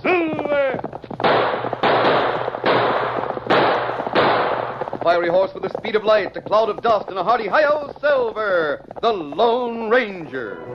Silver! Fiery horse with the speed of light, a cloud of dust, and a hearty hi-yo, Silver, the Lone Ranger.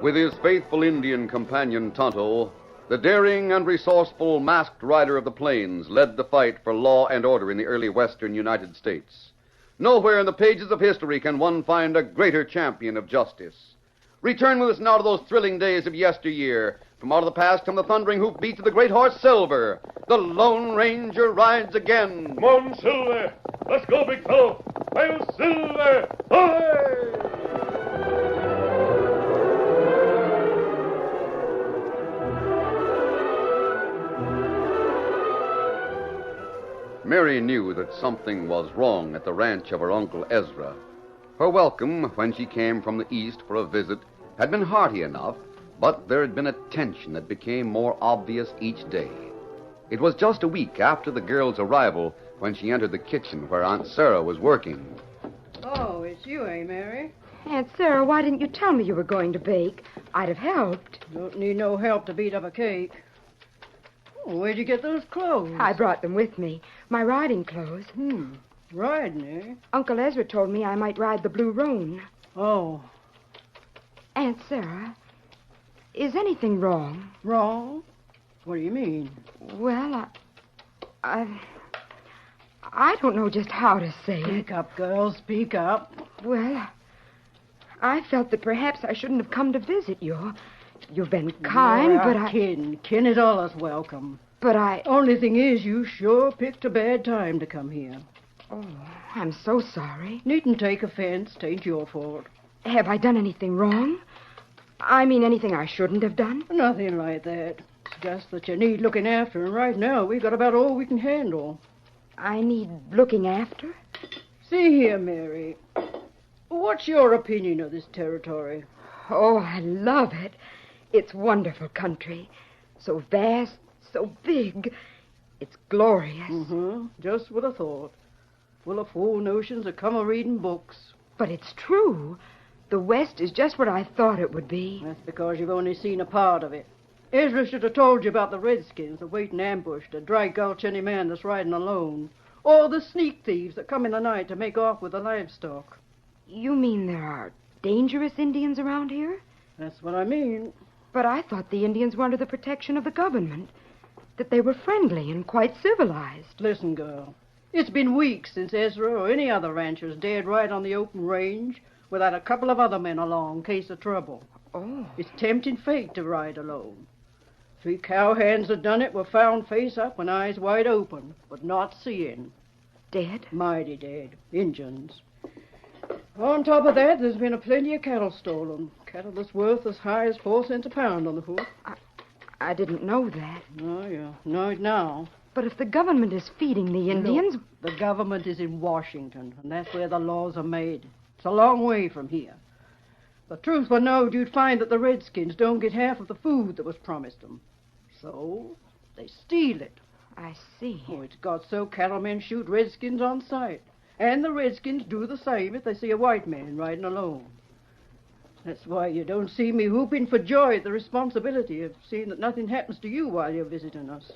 With his faithful Indian companion Tonto, the daring and resourceful masked rider of the plains led the fight for law and order in the early western United States. Nowhere in the pages of history can one find a greater champion of justice. Return with us now to those thrilling days of yesteryear. From out of the past come the thundering hoofbeats of the great horse Silver. The Lone Ranger rides again. Come on, Silver! Let's go, big fellow! Hi-yo, Silver! Hi! Mary knew that something was wrong at the ranch of her Uncle Ezra. Her welcome, when she came from the east for a visit, had been hearty enough, but there had been a tension that became more obvious each day. It was just a week after the girl's arrival when she entered the kitchen where Aunt Sarah was working. Oh, it's you, Mary? Aunt Sarah, why didn't you tell me you were going to bake? I'd have helped. Don't need no help to beat up a cake. Where'd you get those clothes? I brought them with me. My riding clothes. Riding, eh? Uncle Ezra told me I might ride the Blue Roan. Oh. Aunt Sarah, is anything wrong? Wrong? What do you mean? Well, I don't know just how to say it. Speak up, girl. Speak up. Well, I felt that perhaps I shouldn't have come to visit you. You've been kind, but I... Kin is always welcome. But I... Only thing is, you sure picked a bad time to come here. Oh, I'm so sorry. Needn't take offense. Tain't your fault. Have I done anything wrong? I mean, anything I shouldn't have done? Nothing like that. It's just that you need looking after, and right now we've got about all we can handle. I need looking after? See here, Mary. What's your opinion of this territory? Oh, I love it. It's wonderful country. So vast, so big. It's glorious. Just what I thought. Full of fool notions that come of reading books. But it's true. The West is just what I thought it would be. That's because you've only seen a part of it. Ezra should have told you about the redskins that wait in ambush to dry gulch any man that's riding alone. Or the sneak thieves that come in the night to make off with the livestock. You mean there are dangerous Indians around here? That's what I mean. But I thought the Indians were under the protection of the government. That they were friendly and quite civilized. Listen, girl. It's been weeks since Ezra or any other ranchers dared ride on the open range without a couple of other men along in case of trouble. Oh. It's tempting fate to ride alone. 3 cowhands that done it were found face up and eyes wide open, but not seeing. Dead? Mighty dead. Injuns. On top of that, there's been a plenty of cattle stolen. Cattle that's worth as high as 4 cents a pound on the hoof. I didn't know that. Oh, yeah. Know it now. But if the government is feeding the Indians... No, the government is in Washington, and that's where the laws are made. It's a long way from here. If the truth were known, you'd find that the Redskins don't get half of the food that was promised them. So, they steal it. I see. Oh, it's got so cattlemen shoot Redskins on sight. And the Redskins do the same if they see a white man riding alone. That's why you don't see me whooping for joy at the responsibility of seeing that nothing happens to you while you're visiting us.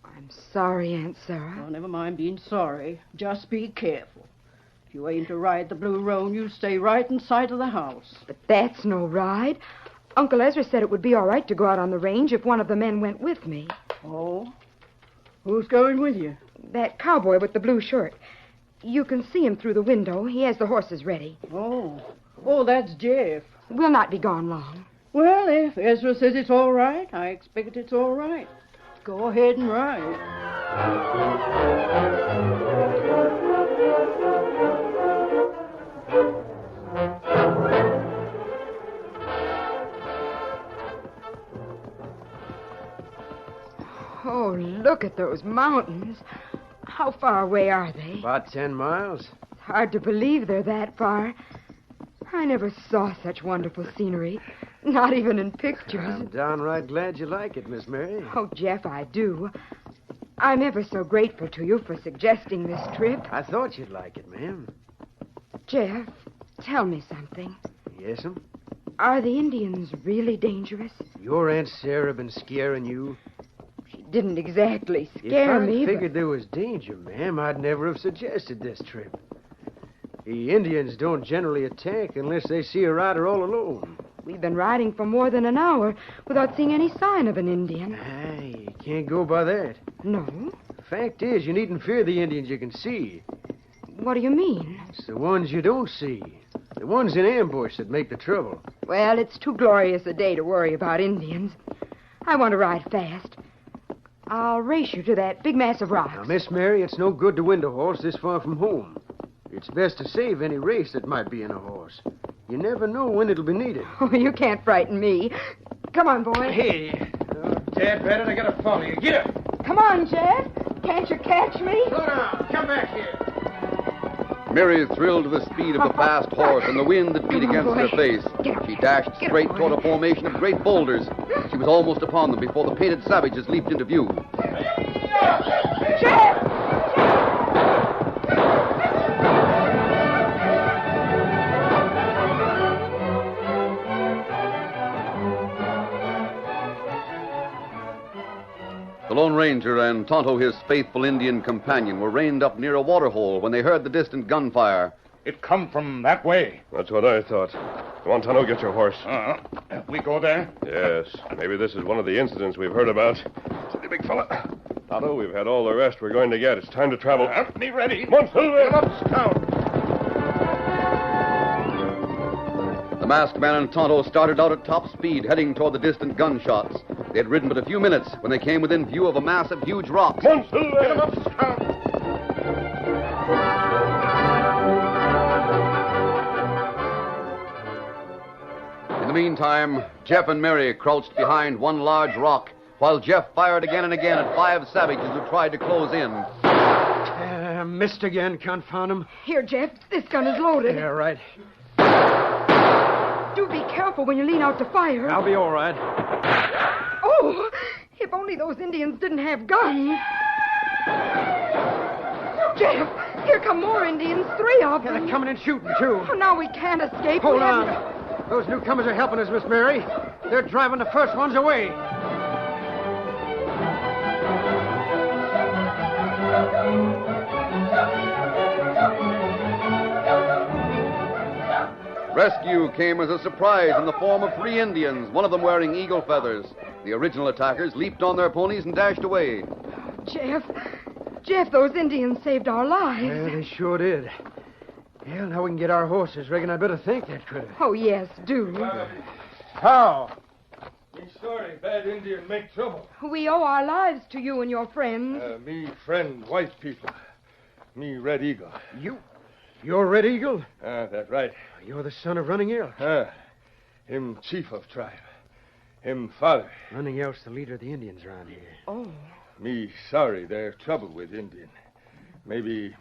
I'm sorry, Aunt Sarah. Oh, never mind being sorry. Just be careful. If you aim to ride the Blue Roan, you'll stay right in sight of the house. But that's no ride. Uncle Ezra said it would be all right to go out on the range if one of the men went with me. Oh? Who's going with you? That cowboy with the blue shirt. You can see him through the window. He has the horses ready. Oh, that's Jeff. We'll not be gone long. Well, if Ezra says it's all right, I expect it's all right. Go ahead and ride. Oh, look at those mountains. How far away are they? About 10 miles. It's hard to believe they're that far. I never saw such wonderful scenery. Not even in pictures. I'm downright glad you like it, Miss Mary. Oh, Jeff, I do. I'm ever so grateful to you for suggesting this trip. I thought you'd like it, ma'am. Jeff, tell me something. Yes'm? Are the Indians really dangerous? Your Aunt Sarah been scaring you? She didn't exactly scare me. If I figured there was danger, ma'am, I'd never have suggested this trip. The Indians don't generally attack unless they see a rider all alone. We've been riding for more than an hour without seeing any sign of an Indian. You can't go by that. No? Fact is, you needn't fear the Indians you can see. What do you mean? It's the ones you don't see. The ones in ambush that make the trouble. Well, it's too glorious a day to worry about Indians. I want to ride fast. I'll race you to that big mass of rocks. Now, Miss Mary, it's no good to wind a horse this far from home. It's best to save any race that might be in a horse. You never know when it'll be needed. Oh, you can't frighten me. Come on, boy. Hey, Dad, Bennett, I gotta follow you. Get up. Come on, Jeff. Can't you catch me? Slow down. Come back here. Mary thrilled to the speed of the fast horse and the wind that beat Come on, against her boy. face. Get up. She dashed Get straight up, boy. toward a formation of great boulders. She was almost upon them before the painted savages leaped into view. Jeff! The Lone Ranger and Tonto, his faithful Indian companion, were reined up near a waterhole when they heard the distant gunfire. It come from that way. That's what I thought. Come on, Tonto, get your horse. We go there? Yes, maybe this is one of the incidents we've heard about. Steady, big fella. Tonto, we've had all the rest we're going to get. It's time to travel. Me ready. Come on, Silver. Get up, Scout. The masked man and Tonto started out at top speed, heading toward the distant gunshots. They had ridden but a few minutes when they came within view of a mass of huge rocks. Come on, Silver. Get him up, Scout. In the meantime, Jeff and Mary crouched behind one large rock, while Jeff fired again and again at 5 savages who tried to close in. Missed again, confound him. Here, Jeff. This gun is loaded. Yeah, right. Do be careful when you lean out to fire. I'll be all right. Oh, if only those Indians didn't have guns. Jeff, here come more Indians, 3 of Yeah, them. they're coming and shooting, too. Oh, now we can't escape. Hold We on. haven't- Those newcomers are helping us, Miss Mary. They're driving the first ones away. Rescue came as a surprise in the form of 3 Indians, one of them wearing eagle feathers. The original attackers leaped on their ponies and dashed away. Jeff, those Indians saved our lives. Yeah, they sure did. Well, now we can get our horses. Reckon I'd better thank that critter. Oh, yes, do. How? Me sorry, bad Indian make trouble. We owe our lives to you and your friends. Me friend, white people. Me Red Eagle. You're Red Eagle? That right. You're the son of Running Elk. Him chief of tribe. Him father. Running Elk's the leader of the Indians around here. Oh. Me sorry there trouble with Indian. Maybe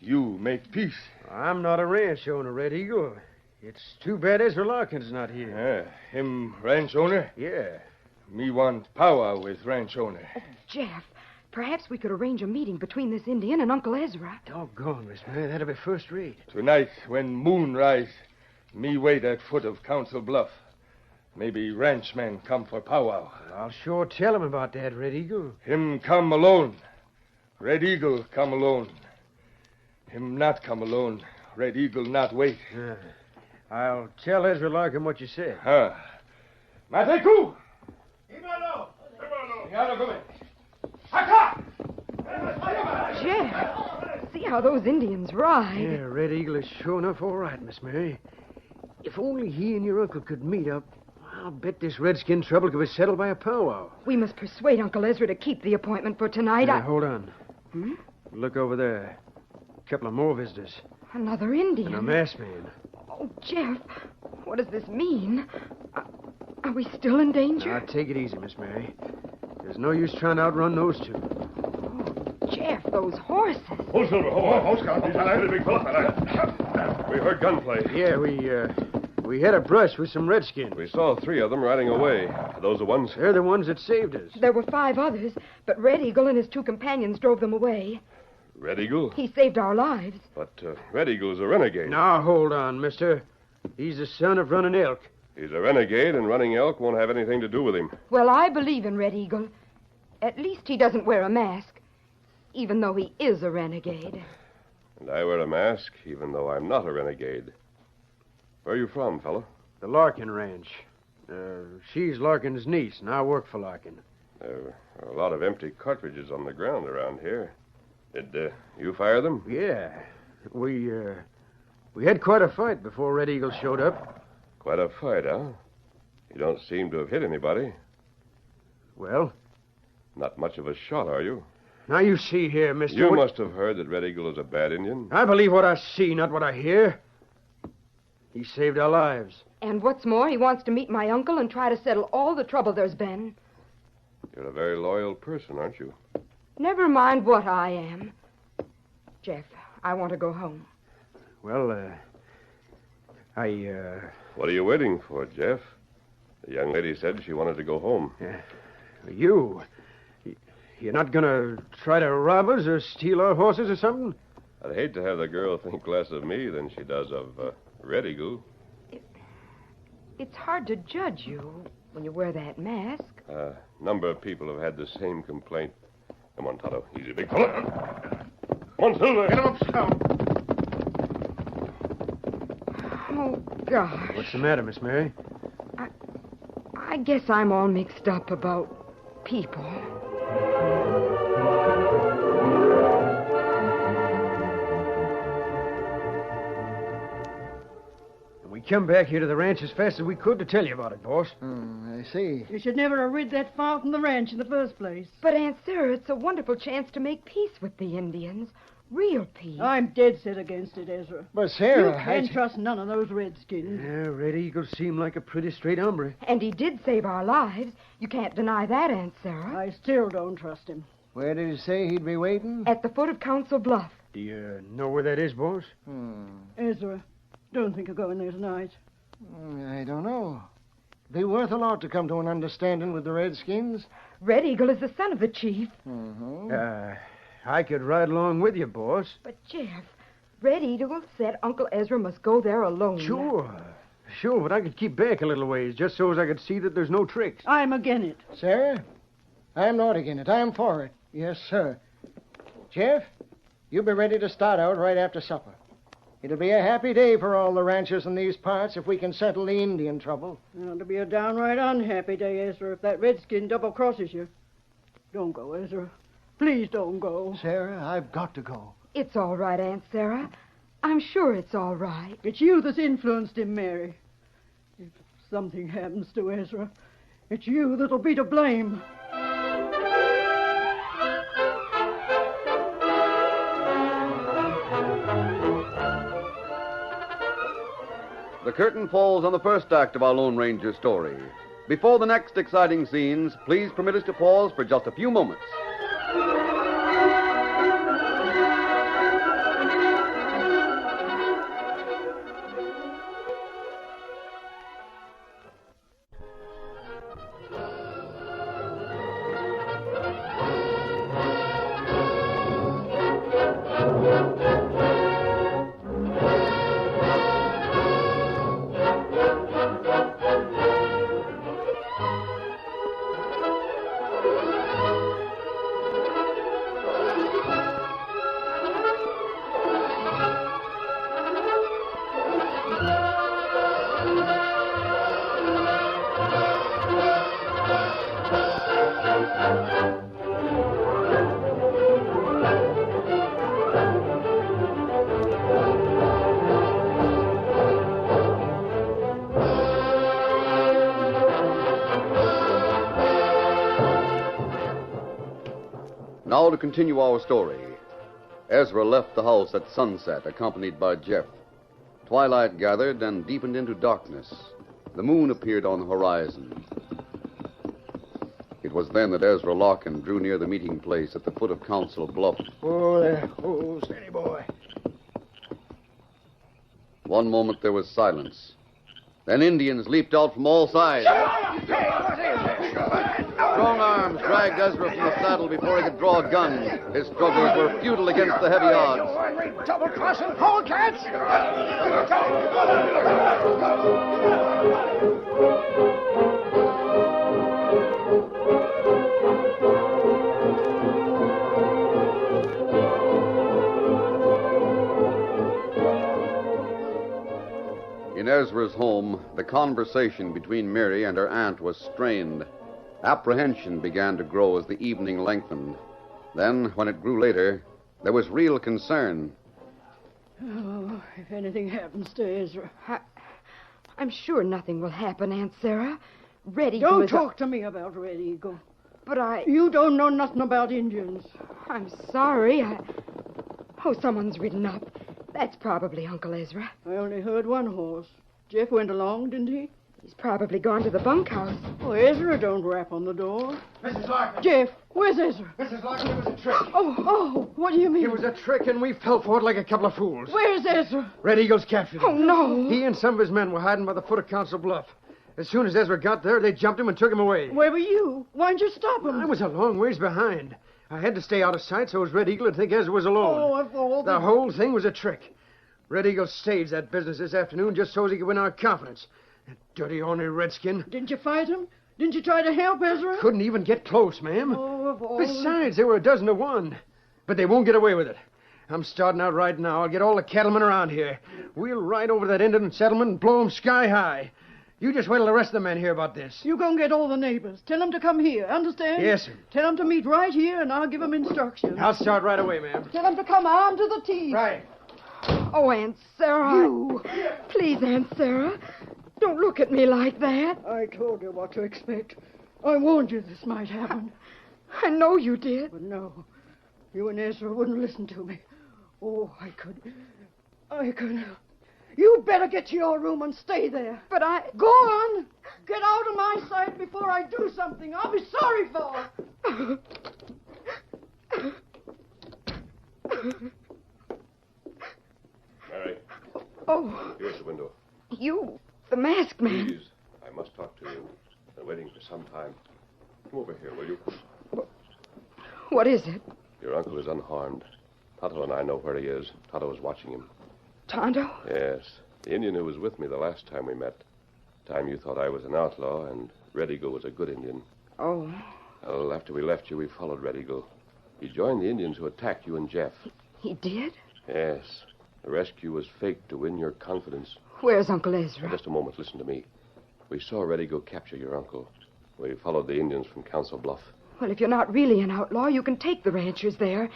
you make peace. I'm not a ranch owner, Red Eagle. It's too bad Ezra Larkin's not here. Him ranch owner? Yeah. Me want powwow with ranch owner. Jeff, perhaps we could arrange a meeting between this Indian and Uncle Ezra. Doggone, Miss Mary. That'll be first rate. Tonight, when moon rise, me wait at foot of Council Bluff. Maybe ranchmen come for powwow. I'll sure tell him about that, Red Eagle. Him come alone. Red Eagle come alone. Him not come alone. Red Eagle not wait. I'll tell Ezra Larkin what you said. Mateku! Jeff, see how those Indians ride. Yeah, Red Eagle is sure enough all right, Miss Mary. If only he and your uncle could meet up, I'll bet this redskin trouble could be settled by a powwow. We must persuade Uncle Ezra to keep the appointment for tonight. Hold on. Look over there. A couple of more visitors. Another Indian. And a masked man. Oh, Jeff, what does this mean? Are we still in danger? Now, take it easy, Miss Mary. There's no use trying to outrun those two. Oh, Jeff, those horses. Hold, Silver. Hold, Scout. He's a big fella. We heard gunplay. Yeah, we had a brush with some redskins. We saw 3 of them riding away. Are those the ones? They're the ones that saved us. There were 5 others, but Red Eagle and his 2 companions drove them away. Red Eagle? He saved our lives. But Red Eagle's a renegade. Now, hold on, mister. He's the son of running elk. He's a renegade, and running elk won't have anything to do with him. Well, I believe in Red Eagle. At least he doesn't wear a mask, even though he is a renegade. And I wear a mask, even though I'm not a renegade. Where are you from, fella? The Larkin Ranch. She's Larkin's niece, and I work for Larkin. There are a lot of empty cartridges on the ground around here. Did you fire them? Yeah. We had quite a fight before Red Eagle showed up. Quite a fight, huh? You don't seem to have hit anybody. Well? Not much of a shot, are you? Now you see here, mister. You must have heard that Red Eagle is a bad Indian. I believe what I see, not what I hear. He saved our lives. And what's more, he wants to meet my uncle and try to settle all the trouble there's been. You're a very loyal person, aren't you? Never mind what I am. Jeff, I want to go home. Well, What are you waiting for, Jeff? The young lady said she wanted to go home. You're not gonna try to rob us or steal our horses or something? I'd hate to have the girl think less of me than she does of Red Eagle. It's hard to judge you when you wear that mask. A number of people have had the same complaint. Come on, Tonto. Easy, big fella. Come on, Silver. Get him up, Scout. Oh, gosh. What's the matter, Miss Mary? I guess I'm all mixed up about people. We come back here to the ranch as fast as we could to tell you about it, boss. I see. You should never have rid that far from the ranch in the first place. But, Aunt Sarah, it's a wonderful chance to make peace with the Indians. Real peace. I'm dead set against it, Ezra. But, Sarah, you can't trust none of those redskins. Yeah, Red Eagle seemed like a pretty straight hombre. And he did save our lives. You can't deny that, Aunt Sarah. I still don't trust him. Where did he say he'd be waiting? At the foot of Council Bluff. Do you know where that is, boss? Ezra, don't think of going there tonight. I don't know. Be worth a lot to come to an understanding with the Redskins. Red Eagle is the son of the chief. I could ride along with you, boss. But, Jeff, Red Eagle said Uncle Ezra must go there alone. Sure, but I could keep back a little ways just so as I could see that there's no tricks. I'm again it. Sarah, I'm not again it. I'm for it. Yes, sir. Jeff, you be ready to start out right after supper. It'll be a happy day for all the ranchers in these parts if we can settle the Indian trouble. It'll be a downright unhappy day, Ezra, if that redskin double-crosses you. Don't go, Ezra. Please don't go. Sarah, I've got to go. It's all right, Aunt Sarah. I'm sure it's all right. It's you that's influenced him, Mary. If something happens to Ezra, it's you that'll be to blame. The curtain falls on the first act of our Lone Ranger story. Before the next exciting scenes, please permit us to pause for just a few moments. Now to continue our story. Ezra left the house at sunset, accompanied by Jeff. Twilight gathered and deepened into darkness. The moon appeared on the horizon. It was then that Ezra Larkin drew near the meeting place at the foot of Council Bluff. Oh, there. Oh, steady, boy. One moment there was silence. Then Indians leaped out from all sides. Strong arms dragged Ezra from the saddle before he could draw a gun. His struggles were futile against the heavy odds. Double-crossing polecats! In Ezra's home, the conversation between Mary and her aunt was strained. Apprehension began to grow as the evening lengthened. Then, when it grew later, there was real concern. Oh, if anything happens to Ezra. I'm sure nothing will happen, Aunt Sarah. Red Eagle Don't is talk to me about Red Eagle. But You don't know nothing about Indians. I'm sorry. Oh, someone's ridden up. That's probably Uncle Ezra. I only heard one horse. Jeff went along, didn't he? He's probably gone to the bunkhouse. Oh, Ezra don't rap on the door. Mrs. Larkin. Jeff, where's Ezra? Mrs. Larkin, it was a trick. Oh, what do you mean? It was a trick, and we fell for it like a couple of fools. Where's Ezra? Red Eagle's captured him. Oh, no. He and some of his men were hiding by the foot of Council Bluff. As soon as Ezra got there, they jumped him and took him away. Where were you? Why'd you stop him? I was a long ways behind. I had to stay out of sight so as Red Eagle would think Ezra was alone. Oh, of all The whole thing was a trick. Red Eagle staged that business this afternoon just so as he could win our confidence. That dirty, ornery redskin. Didn't you fight him? Didn't you try to help Ezra? Couldn't even get close, ma'am. Oh, of all... Besides, there were a dozen to one. But they won't get away with it. I'm starting out right now. I'll get all the cattlemen around here. We'll ride over that Indian settlement and blow them sky high. You just wait till the rest of the men hear about this. You go and get all the neighbors. Tell them to come here, understand? Yes, sir. Tell them to meet right here, and I'll give them instructions. I'll start right away, ma'am. Tell them to come armed to the teeth. Right. Oh, Aunt Sarah. Please, Aunt Sarah. Don't look at me like that. I told you what to expect. I warned you this might happen. I know you did. But no, you and Ezra wouldn't listen to me. Oh, I could. You better get to your room and stay there. But Go on. Get out of my sight before I do something I'll be sorry for. Mary, Oh, here's the window. you, the masked man. Please, I must talk to you. Been waiting for some time. Come over here, will you? What is it? Your uncle is unharmed. Tonto and I know where he is. Tonto is watching him. Tonto? Yes. The Indian who was with me the last time we met. Time you thought I was an outlaw and Red Eagle was a good Indian. Oh, Well, after we left you, we followed Red Eagle. He joined the Indians who attacked you and Jeff. he did? Yes. The rescue was faked to win your confidence. Where's Uncle Now, Ezra? just a moment. Listen to me. We saw Red Eagle capture your uncle. We followed the Indians from Council Bluff. Well, if you're not really an outlaw, you can take the ranchers there.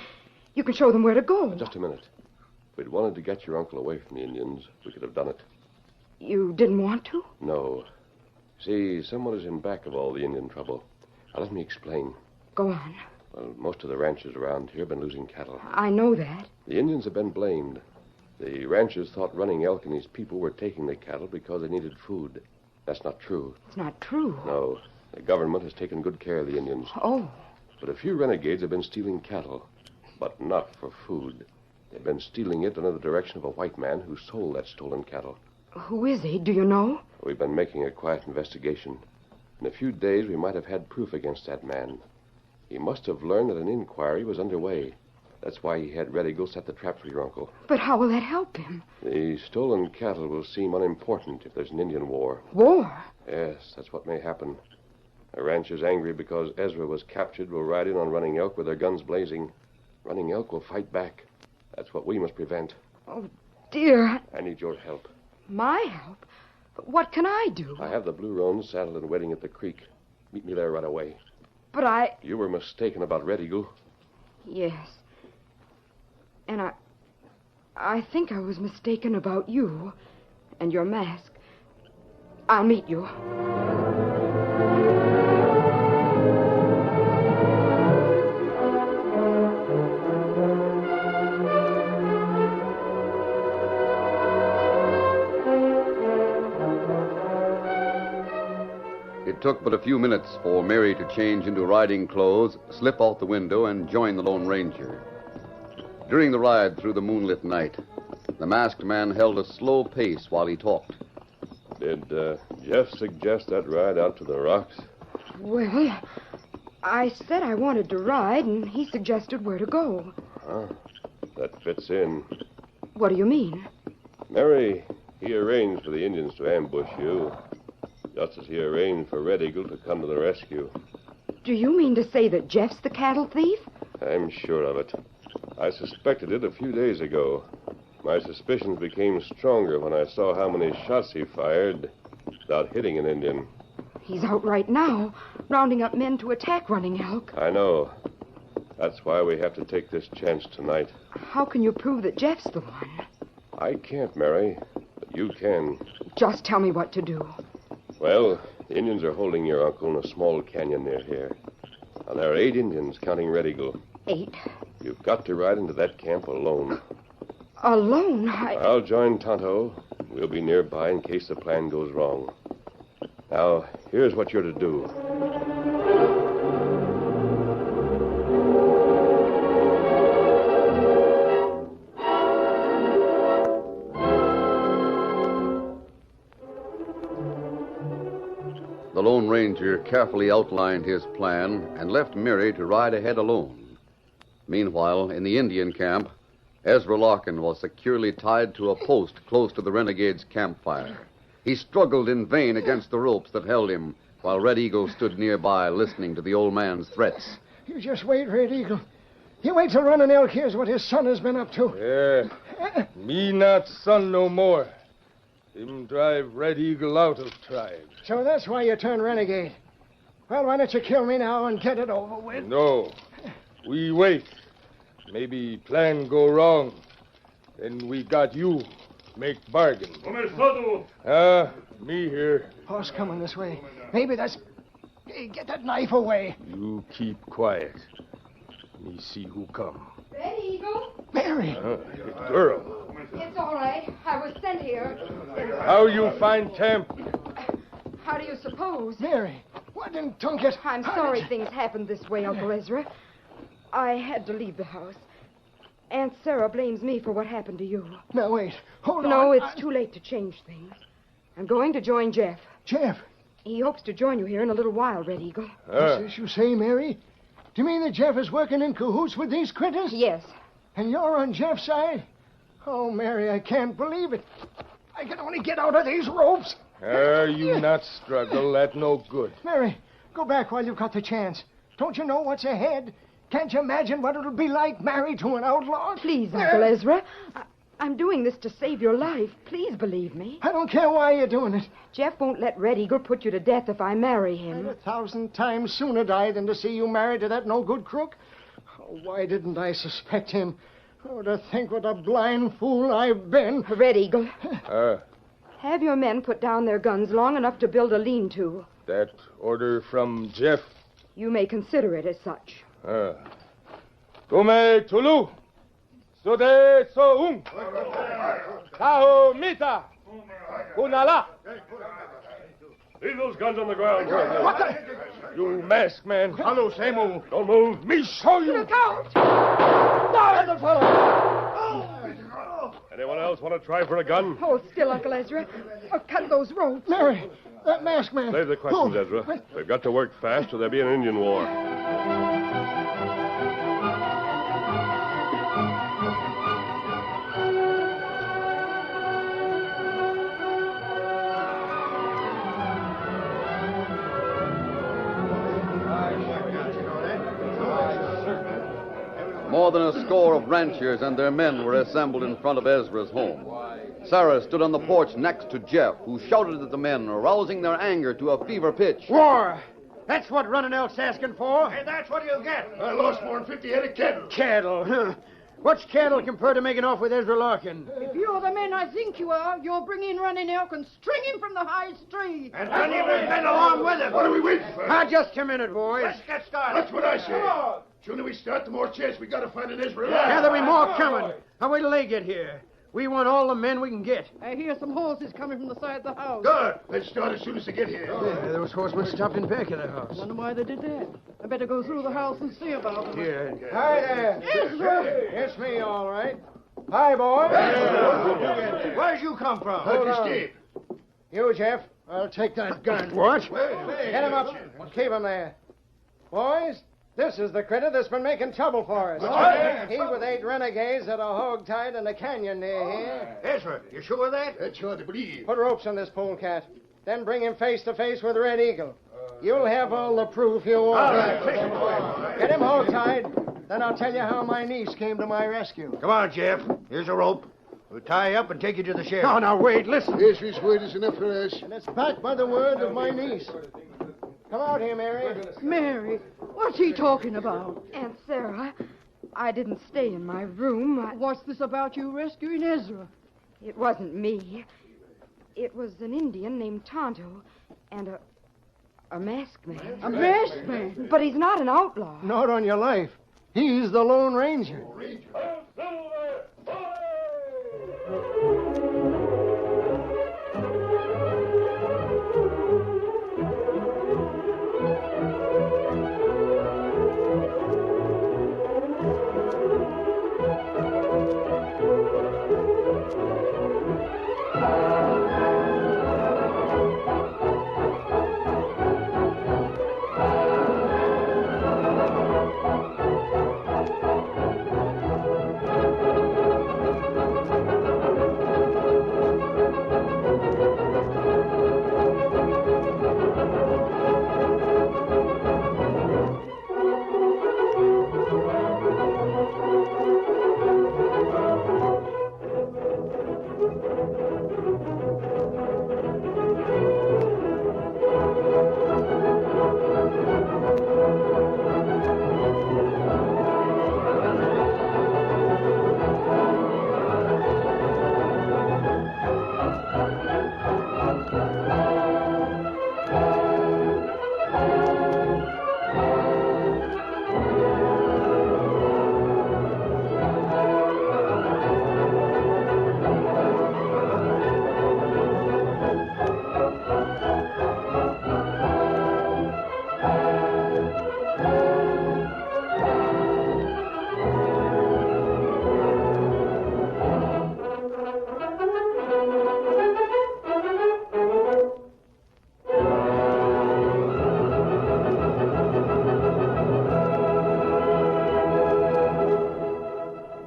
You can show them where to go. Just a minute. If we'd wanted to get your uncle away from the Indians, we could have done it. You didn't want to? No. See, someone is in back of all the Indian trouble. Now, let me explain. Go on. Well, most of the ranchers around here have been losing cattle. I know that. The Indians have been blamed. The ranchers thought Running Elk and his people were taking the cattle because they needed food. That's not true. It's not true. No. The government has taken good care of the Indians. Oh. But a few renegades have been stealing cattle, but not for food. They've been stealing it under the direction of a white man who sold that stolen cattle. Who is he? Do you know? We've been making a quiet investigation. In a few days, we might have had proof against that man. He must have learned that an inquiry was underway. That's why he had Red Eagle set the trap for your uncle. But how will that help him? The stolen cattle will seem unimportant if there's an Indian war. War? Yes, that's what may happen. The ranchers angry because Ezra was captured will ride in on Running Elk with their guns blazing. Running Elk will fight back. That's what we must prevent. Oh, dear. I need your help. My help? But what can I do? I have the Blue Roan saddled and waiting at the creek. Meet me there right away. But I... You were mistaken about Red Eagle. Yes. And I think I was mistaken about you and your mask. I'll meet you. It took but a few minutes for Mary to change into riding clothes, slip out the window, and join the Lone Ranger. During the ride through the moonlit night, the masked man held a slow pace while he talked. Did Jeff suggest that ride out to the rocks? Well, I said I wanted to ride, and he suggested where to go. Huh. That fits in. What do you mean? Mary, he arranged for the Indians to ambush you, just as he arranged for Red Eagle to come to the rescue. Do you mean to say that Jeff's the cattle thief? I'm sure of it. I suspected it a few days ago. My suspicions became stronger when I saw how many shots he fired without hitting an Indian. He's out right now, rounding up men to attack Running Elk. I know. That's why we have to take this chance tonight. How can you prove that Jeff's the one? I can't, Mary, but you can. Just tell me what to do. Well, the Indians are holding your uncle in a small canyon near here. Now, there are 8 Indians, counting Red Eagle. 8? You've got to ride into that camp alone. Alone? I'll join Tonto. We'll be nearby in case the plan goes wrong. Now, here's what you're to do. The Lone Ranger carefully outlined his plan and left Mary to ride ahead alone. Meanwhile, in the Indian camp, Ezra Larkin was securely tied to a post close to the renegade's campfire. He struggled in vain against the ropes that held him, while Red Eagle stood nearby listening to the old man's threats. You just wait, Red Eagle. You wait till Running Elk hears what his son has been up to. Yeah. Me not son no more. Him drive Red Eagle out of tribe. So that's why you turned renegade. Well, why don't you kill me now and get it over with? No. We wait. Maybe plan go wrong. Then we got you. Make bargain. Me here. Horse coming this way. Maybe that's... Hey, get that knife away. You keep quiet. Me see who come. Red Eagle? Mary! Girl. It's all right. I was sent here. How you find camp? How do you suppose? Mary, what in Tunket? I'm sorry things happened this way, Uncle Ezra. I had to leave the house. Aunt Sarah blames me for what happened to you. Now, wait. Hold on. No, it's too late to change things. I'm going to join Jeff. Jeff? He hopes to join you here in a little while, Red Eagle. What's this you say, Mary? Do you mean that Jeff is working in cahoots with these critters? Yes. And you're on Jeff's side? Oh, Mary, I can't believe it. I can only get out of these ropes. You not struggle. That no good. Mary, go back while you've got the chance. Don't you know what's ahead? Can't you imagine what it'll be like married to an outlaw? Please, Uncle Ezra. I'm doing this to save your life. Please believe me. I don't care why you're doing it. Jeff won't let Red Eagle put you to death if I marry I'd him. 1,000 times sooner die than to see you married to that no-good crook. Oh, why didn't I suspect him? Oh, to think what a blind fool I've been. Red Eagle. Have your men put down their guns long enough to build a lean-to. That order from Jeff. You may consider it as such. Tume Tulu. Sode Soum. Taho Mita. Kunala. Leave those guns on the ground. What the? You masked man. Hello, Samu. Don't move. Me show you. Look out! No, the fellow. Anyone else want to try for a gun? Hold still, Uncle Ezra. Or cut those ropes. Mary, that masked man. Save the questions, Ezra. We've got to work fast or there'll be an Indian war. More than a score of ranchers and their men were assembled in front of Ezra's home. Sarah stood on the porch next to Jeff, who shouted at the men, arousing their anger to a fever pitch. War. That's what Running Elk's asking for. And that's what you'll get. I lost more than 50 head of cattle. Cattle. Huh. What's cattle compared to making off with Ezra Larkin? If you're the men I think you are, you'll bring in Running Elk and string him from the highest tree. And plenty of his men along with him. What are we waiting for? Just a minute, boys. Let's get started. That's what I say. Sooner we start, the more chance we got to find an Israel. Yeah, there'll be more coming. Now wait till they get here. We want all the men we can get. I hear some horses coming from the side of the house. Good. Let's start as soon as they get here. Yeah, those horsemen stopped in back of the house. Wonder why they did that. I better go through the house and see about it. Yeah. Hi there. Ezra! It's me, all right. Hi, boys. Where'd you come from? Hold How'd on. you escape? You, Jeff. I'll take that gun. What? Get him up. Keep him there. Boys, this is the critter that's been making trouble for us. He with 8 renegades that are hog-tied in the canyon near here. Ezra, you sure of that? That's hard to believe. Put ropes on this polecat. Then bring him face to face with Red Eagle. You'll have all the proof you want. Get him hog-tied. Then I'll tell you how my niece came to my rescue. Come on, Jeff. Here's a rope. We'll tie you up and take you to the sheriff. Oh, now wait, listen. Ezra's word is enough for us. And it's backed by the word of my niece. Come out here, Mary. Mary, what's he talking about? Aunt Sarah, I didn't stay in my room. What's this about you rescuing Ezra? It wasn't me. It was an Indian named Tonto and a masked man. A masked man? But he's not an outlaw. Not on your life. He's the Lone Ranger.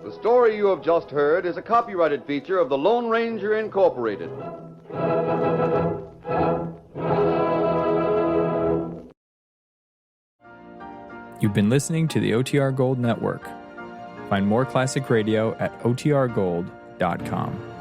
The story you have just heard is a copyrighted feature of the Lone Ranger Incorporated. You've been listening to the OTR Gold Network. Find more classic radio at otrgold.com.